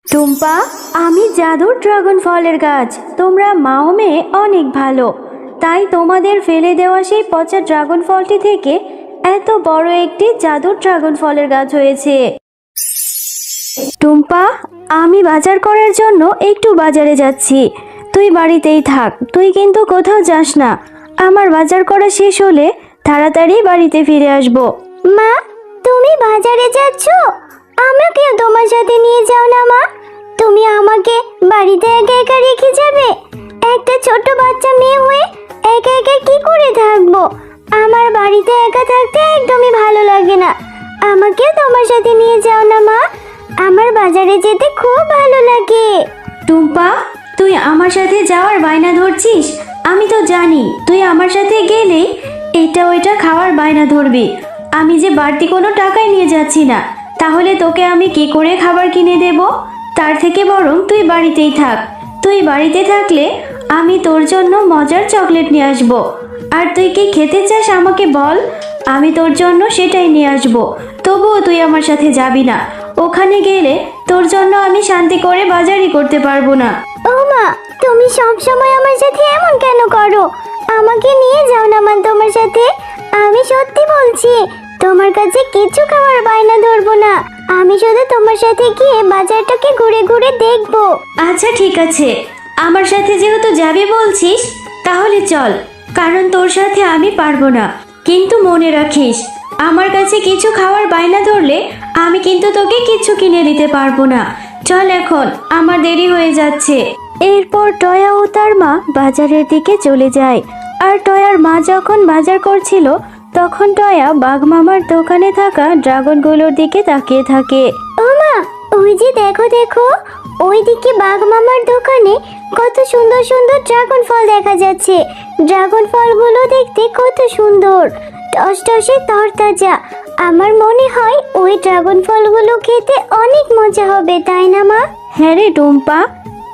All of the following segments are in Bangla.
টুম্পা, আমি জাদুর ড্রাগন ফলের গাছ। তোমরা মা ও মেয়ে অনেক ভালো, তাই তোমাদের ফেলে দেওয়া সেই পচা ড্রাগন ফলটি থেকে এত বড় একটি জাদুর ড্রাগন ফলের গাছ হয়েছে। টুম্পা, আমি বাজার করার জন্য একটু বাজারে যাচ্ছি, তুই বাড়িতেই থাক, তুই কিন্তু কোথাও যাস না। আমার বাজার করা শেষ হলে তাড়াতাড়ি বাড়িতে ফিরে আসবো। মা, তুমি বাজারে যাচ্ছ? আমাকেও তোমার সাথে নিয়ে যাও না মা। তুমি আমাকে বাড়িতে একা একা রেখে যাবে? একটা ছোট বাচ্চা মেয়ে হয়ে একা একা কি করে থাকবো? আমার বাড়িতে একা থাকতে একদমই ভালো লাগে না। আমাকেও তোমার সাথে নিয়ে যাও না মা, আমার বাজারে যেতে খুব ভালো লাগে। টুম্পা, তুই আমার সাথে যাওয়ার বায়না ধরছিস। আমি তো জানি তুই আমার সাথে গেলে এটা ওইটা খাওয়ার বায়না ধরবি। আমি যে বাড়তি কোনো টাকাই নিয়ে যাচ্ছি না, তাহলে তোকে আমি কি করে খাবার কিনে দেব? তার থেকে বরং তুই বাড়িতেই থাক। তুই বাড়িতে থাকলে আমি তোর জন্য মজার চকলেট নিয়ে আসবো। আর তুই কি খেতে চাস আমাকে বল, আমি তোর জন্য সেটাই নিয়ে আসবো। তবুও তুই আমার সাথে যাবি না। ওখানে গেলে তোর জন্য আমি শান্তি করে বাজারই করতে পারবো না। ও মা, তুমি সব সময় আমার সাথে এমন কেন করো? আমাকে নিয়ে যাও না মা তোমার সাথে। আমি সত্যি বলছি, তোমার কাছে কিছু খাওয়ার বায়না ধরবো না। আমি শুধু তোমার সাথে গিয়ে বাজারটাকে ঘুরে ঘুরে দেখবো। আচ্ছা ঠিক আছে, আমার সাথে যেহেতু যাবি বলছিস তাহলে চল, কারণ তোর সাথে আমি পারবো না। কিন্তু মনে রাখিস, আমার কাছে কিছু খাওয়ার বায়না ধরলে আমি কিন্তু তোকে কিছু কিনে দিতে পারবো না। চল এখন, আমার দেরি হয়ে যাচ্ছে। এরপর টয়া ও তার মা বাজারের দিকে চলে যায়। আর টয়ার মা যখন বাজার করছিল তখন টয়া বাঘ মামার দোকানে থাকা ড্রাগনগুলোর দিকে তাকিয়ে থাকে। ও মা, ওই যে দেখো দেখো, ওইদিকে বাঘ মামার দোকানে কত সুন্দর সুন্দর ড্রাগন ফল দেখা যাচ্ছে। ড্রাগন ফলগুলো দেখতে কত সুন্দর, টসটসে তরতাজা। আমার মনে হয় ওই ড্রাগন ফলগুলো খেতে অনেক মজা হবে, তাই না মা? হ্যাঁ রে টুম্পা,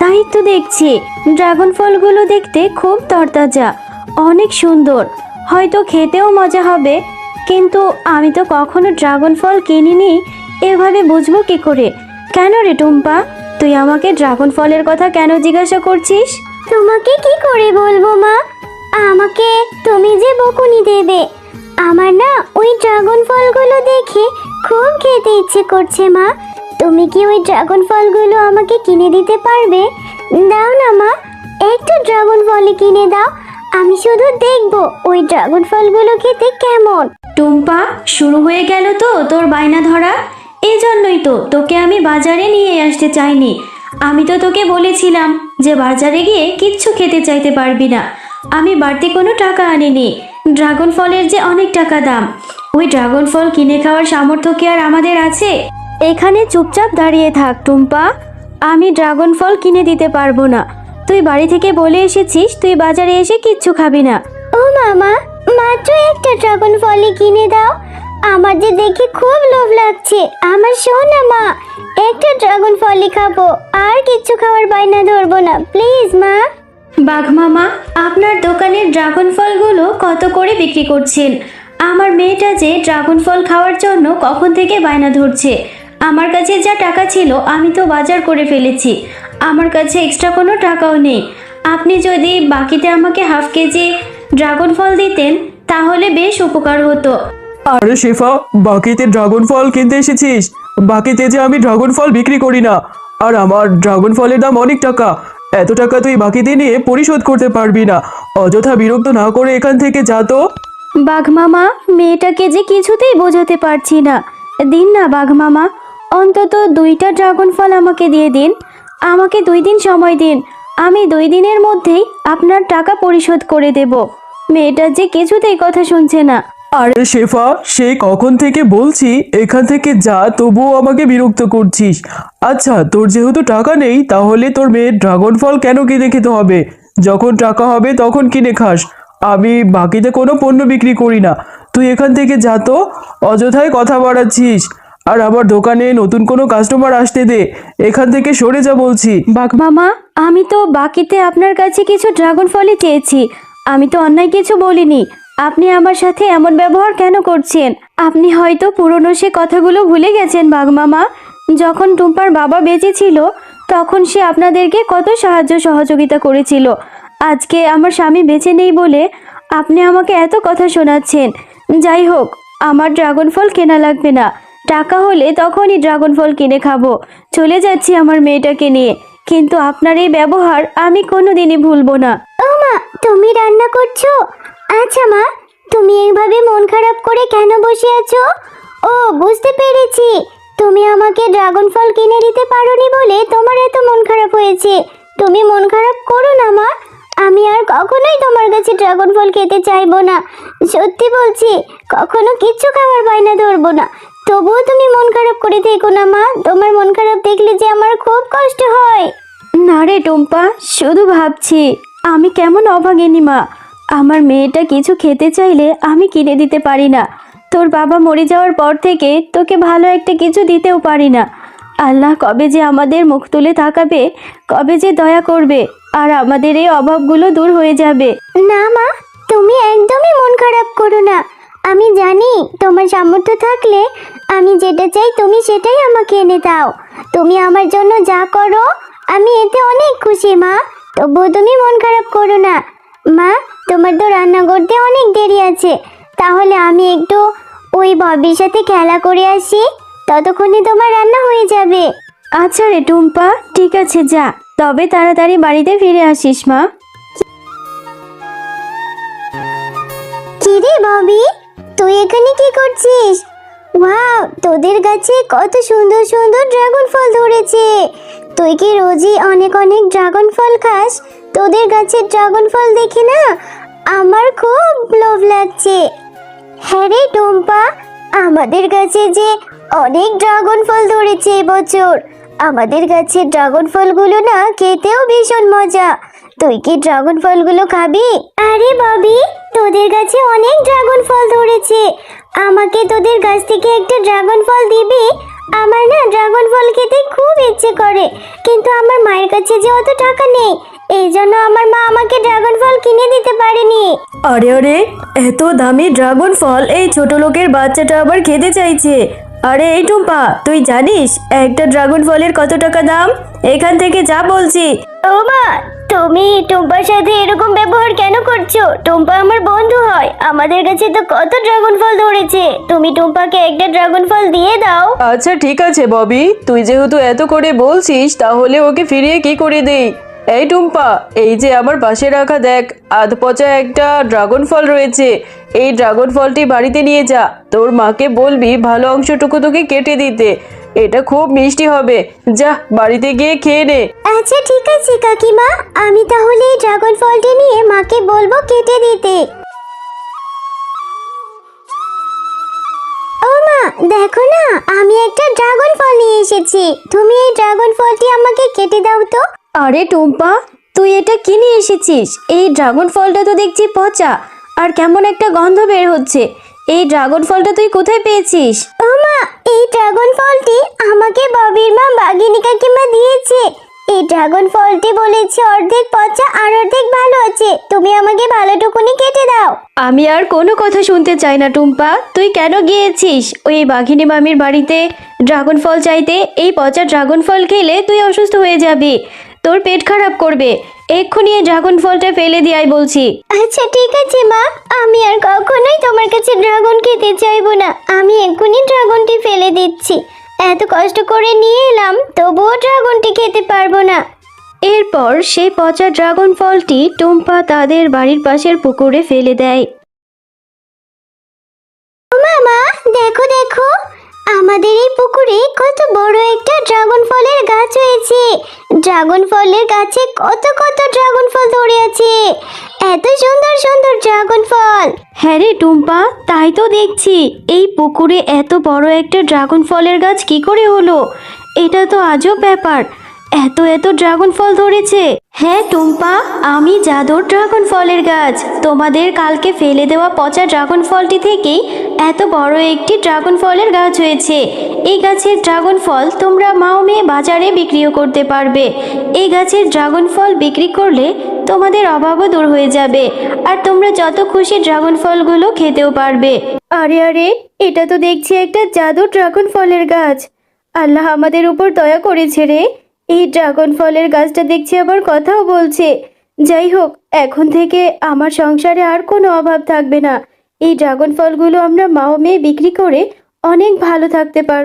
তাই তো দেখছি। ড্রাগন ফলগুলো দেখতে খুব তরতাজা, অনেক সুন্দর, হয়তো খেতেও মজা হবে। কিন্তু আমি তো কখনো ড্রাগন ফল কিনিনি, এভাবে বুঝবো কি করে? কেন রে টুম্পা, তুই আমাকে ড্রাগন ফলের কথা কেন জিজ্ঞাসা করছিস? তোমাকে কি করে বলবো মা? আমাকে তুমি যে বকুনি দেবে। আমার না ওই ড্রাগন ফলগুলো দেখে খুব খেতে ইচ্ছে করছে মা। তুমি কি ওই ড্রাগন ফলগুলো আমাকে কিনে দিতে পারবে? দাও না মা, একটা ড্রাগন ফলই কিনে দাও। আমি শুধু দেখবো ওই ড্রাগন ফলগুলো খেতে কেমন। টুম্পা, শুরু হয়ে গেল তো তোর বায়না ধরা। এই জন্যই তো তোকে আমি বাজারে নিয়ে আসতে চাইনি। আমি তো তোকে বলেছিলাম যে বাজারে গিয়ে কিচ্ছু খেতে চাইতে পারবি না। আমি বাড়তি কোনো টাকা আনিনি। ড্রাগন ফলের যে অনেক টাকা দাম, ওই ড্রাগন ফল কিনে খাওয়ার সামর্থ্য কি আর আমাদের আছে? এখানে চুপচাপ দাঁড়িয়ে থাক টুম্পা, আমি ড্রাগন ফল কিনে দিতে পারবো না। তুই বাড়ি থেকে বলে এসেছিস তুই বাজারে এসে কিচ্ছু খাবি না। ও মামা, মাত্র একটা ড্রাগন ফলই কিনে দাও। আমার যে দেখে খুব লোভ লাগছে। আমার সোনা মা, একটা ড্রাগন ফলই খাবো, আর কিচ্ছু খাওয়ার বায়না ধরবো না, প্লিজ মা। বাঘ মামা, আপনার দোকানের ড্রাগন ফলগুলো কত করে বিক্রি করছেন? আমার মেয়েটা যে ড্রাগন ফল খাওয়ার জন্য কখন থেকে বায়না ধরছে। আমার কাছে যা টাকা ছিল আমি তো বাজার করে ফেলেছি, আমার কাছে এক্সট্রা কোনো টাকাও নেই। আপনি যদি বাকিতে আমাকে হাফ কেজি ড্রাগন ফল দিতেন তাহলে বেশ উপকার হতো। আরে শেফা, বাকিতে ড্রাগন ফল কিনতে এসেছিস? বাকিতে যে আমি ড্রাগন ফল বিক্রি করি না, আর আমার ড্রাগন ফলের দাম অনেক টাকা। এত টাকা তুই বাকিতে নিয়ে পরিশোধ করতে পারবি না। অযথা বিরক্ত না করে এখান থেকে যা তো। বাঘ মামা, মেয়েটাকে যে কিছুতেই বোঝাতে পারছি না। দিন না বাঘ মামা, অন্তত 2টা ড্রাগন ফল আমাকে দিয়ে দিন। আমাকে 2 দিন সময় দিন, আমি 2 দিনের মধ্যেই আপনার টাকা পরিশোধ করে দেব। মেয়েটা যে কিছুতেই কথা শুনছে না। আরে শেফা, সেই কখন থেকে বলছি এখান থেকে যা, তবুও আমাকে বিরক্ত করছিস। আচ্ছা, তোর যেহেতু টাকা নেই তাহলে তোর মেয়ের ড্রাগন ফল কেন কিনে খেতে হবে? যখন টাকা হবে তখন কিনে খাস। আমি বাকিতে কোনো পণ্য বিক্রি করি না। তুই এখান থেকে যা তো, অযথাই কথা বাড়াচ্ছিস। আর আমার দোকানে নতুন কোনো কাস্টমার আসতে দে, এখান থেকে সরে যা বলছি। বাঘ মামা, আমি তো বাকিতে আপনার কাছে কিছু ড্রাগন ফলই চেয়েছি, আমি তো অন্যায় কিছু বলিনি। আপনি আমার সাথে এমন ব্যবহার কেন করছেন? আপনি হয়তো পুরনো সে কথাগুলো ভুলে গেছেন বাঘ মামা। যখন টুম্পার বাবা বেঁচে ছিল তখন সে আপনাদেরকে কত সাহায্য সহযোগিতা করেছিল। আজকে আমার স্বামী বেঁচে নেই বলে আপনি আমাকে এত কথা শোনাচ্ছেন। যাই হোক, আমার ড্রাগন ফল কেনা লাগবে না, টাকা হলে তখনই ড্রাগন ফল কিনে খাবো। চলে যাচ্ছি আমার মেয়েটাকে নিয়ে, কিন্তু আপনার এই ব্যবহার আমি কোনোদিনই ভুলবো না। ও মা, তুমি রান্না করছো? আচ্ছা মা, তুমি এইভাবে মন খারাপ করে কেন বসে আছো? ও, বুঝতে পেরেছি, তুমি আমাকে ড্রাগন ফল কিনে দিতে পারোনি বলে তোমার এত মন খারাপ হয়েছে। তুমি মন খারাপ করো না মা, আমি আর কখনোই তোমার কাছে ড্রাগন ফল খেতে চাইবো না। সত্যি বলছি, কখনো কিচ্ছু খাওয়ার বায়না ধরবো না। তবুও তুমি মন খারাপ করে থেকো না মা, তোমার মন খারাপ দেখলে যে আমার খুব কষ্ট হয়। না রে টুম্পা, শুধু ভাবছি আমি কেমন অভাগিনী মা। আমার মেয়েটা কিছু খেতে চাইলে আমি কিনে দিতে পারি না। তোর বাবা মরে যাওয়ার পর থেকে তোকে ভালো একটা কিছু দিতেও পারি না। আল্লাহ কবে যে আমাদের মুখ তুলে তাকাবে, কবে যে দয়া করবে আর আমাদের এই অভাবগুলো দূর হয়ে যাবে। না মা, তুমি একদমই মন খারাপ করো না। আমি জানি তোমার সামর্থ্য থাকলে আমি যেটা চাই তুমি সেটাই আমাকে এনে দাও। তুমি আমার জন্য যা করো আমি এতে অনেক খুশি মা। তবুও তুমি মন খারাপ করো না। মা, তোমার তো রান্না করতে অনেক দেরি আছে, তাহলে আমি একটু ওই ববির সাথে খেলা করে আসি, ততক্ষণে তোমার রান্না হয়ে যাবে। আচ্ছা রে টুম্পা, ঠিক আছে যা, তবে তাড়াতাড়ি বাড়িতে ফিরে আসিস মা। কি রে ববি, তুই এখানে কি করছিস? ওয়াও, তোদের গাছে কত সুন্দর সুন্দর ড্রাগন ফল ধরেছে। তুই কি রোজই অনেক অনেক ড্রাগন ফল খাস? তোদের গাছের ড্রাগন ফল দেখে না আমার খুব লোভ লাগছে। হ্যাঁ রে টুম্পা, আমাদের গাছে যে অনেক ড্রাগন ফল ধরেছে এবছর। আমাদের গাছের ড্রাগন ফলগুলো না খেতেও ভীষণ মজা। তুই কি ড্রাগন ফলগুলো খাবি? আরে ববি, তোদের গাছে অনেক ড্রাগন ফল ধরেছে, আমাকে তোদের গাছ থেকে একটা ড্রাগন ফল দিবি? আমার না ড্রাগন ফল খেতে খুব ইচ্ছে করে, কিন্তু আমার মায়ের কাছে যে অত টাকা নেই, এই জন্য আমার মা আমাকে ড্রাগন ফল কিনে দিতে পারেনি। আরে আরে, এত দামি ড্রাগন ফল এই ছোট লোকের বাচ্চাটা আবার খেতে চাইছে। আরে এই টুম্পা, তুই জানিস একটা ড্রাগন ফলের কত টাকা দাম? এখান থেকে যা বলছি। ও মা, তুমি টুম্পার সাথে এরকম ব্যবহার কেন করছো? টুম্পা আমার বন্ধু হয়, আমাদের কাছে তো কত ড্রাগন ফল ধরেছে। তুমি টুম্পাকে একটা ড্রাগন ফল দিয়ে দাও। আচ্ছা ঠিক আছে ববি, তুই যেহেতু এত করে বলছিস তাহলে ওকে ফিরিয়ে কি করে দেই। এই টুম্পা, এই যে আমার পাশে রাখা দেখ আধ পচা একটা ড্রাগন ফল রয়েছে, এই ড্রাগন ফলটি বাড়িতে নিয়ে যা। তোর মাকে বলবি ভালো অংশটুকু তোকে কেটে দিতে, এটা খুব মিষ্টি হবে। যা বাড়িতে গিয়ে খেয়ে নে। আচ্ছা ঠিক আছে কাকিমা, আমি তাহলে এই ড্রাগন ফলটি নিয়ে মাকে বলবো কেটে দিতে। ও মা, দেখো না, আমি একটা ড্রাগন ফল নিয়ে এসেছি। তুমি এই ড্রাগন ফলটি আমাকে কেটে দাও তো। আরে টুম্পা, তুই এটা কি নিয়ে এসেছিস? এই ড্রাগন ফলটা তো দেখছি পচা, আর কেমন একটা গন্ধ বের হচ্ছে। এই ড্রাগন ফলটা তুই কোথায় পেয়েছিস? ও মা, এই ড্রাগন ফলটি আমাকে ববির মা বাঘিনী কাকিমা দিয়েছে। এই ড্রাগন ফলটি বলেছে অর্ধেক পচা আর অর্ধেক ভালো আছে, তুমি আমাকে ভালোটুকুনি কেটে দাও। আমি আর কোনো কথা শুনতে চাই না টুম্পা। তুই কেন গিয়েছিস ওই বাঘিনী মামির বাড়িতে ড্রাগন ফল চাইতে? এই পচা ড্রাগন ফল খেলে তুই অসুস্থ হয়ে যাবি, তোর পেট খারাপ করবে। এক্ষুনি এই ড্রাগন ফলটা ফেলে দিয়াই বলছি। আচ্ছা ঠিক আছে মা, আমি আর কখনোই তোমার কাছে ড্রাগন খেতে চাইবো না। আমি এক্ষুনি ড্রাগনটি ফেলে দিচ্ছি। এত কষ্ট করে নিয়ে এলাম, তবুও ড্রাগনটি খেতে পারবো না। এরপর সেই পচা ড্রাগন ফলটি টুম্পা তাদের বাড়ির পাশের পুকুরে ফেলে দেয়। ও মামা, দেখো দেখো, আমাদের এই পুকুরে কত বড় একটা ড্রাগন ফলের গাছ হয়েছে। ড্রাগন ফলের গাছে কত কত ড্রাগন ফল ধরে আছে, এত সুন্দর সুন্দর ড্রাগন ফল। হ্যাঁ রে টুম্পা, তাই তো দেখছি। এই পুকুরে এত বড় একটা ড্রাগন ফলের গাছ কি করে হলো? এটা তো আজব ব্যাপার, এত এত ড্রাগন ফল ধরেছে। হ্যাঁ টুম্পা, আমি জাদুর ড্রাগন ফলের গাছ। তোমাদের কালকে ফেলে দেওয়া পচা ড্রাগন ফলটি থেকেই এত বড় একটি ড্রাগন ফলের গাছ হয়েছে। এই গাছের ড্রাগন ফল তোমরা মা ও মেয়ে বাজারে বিক্রিও করতে পারবে। এই গাছের ড্রাগন ফল বিক্রি করলে তোমাদের অভাবও দূর হয়ে যাবে, আর তোমরা যত খুশি ড্রাগন ফলগুলো খেতেও পারবে। আরে আরে, এটা তো দেখছি একটা জাদুর ড্রাগন ফলের গাছ। আল্লাহ আমাদের উপর দয়া করেছে রে। এই ড্রাগন ফলের গাছটা দেখছি আবার কথাও বলছে। যাই হোক, এখন থেকে আমার সংসারে আর কোনো অভাব থাকবে না। এই ড্রাগন ফলগুলো আমরা মা ও মেয়ে বিক্রি করে অনেক ভালো থাকতে পারবো।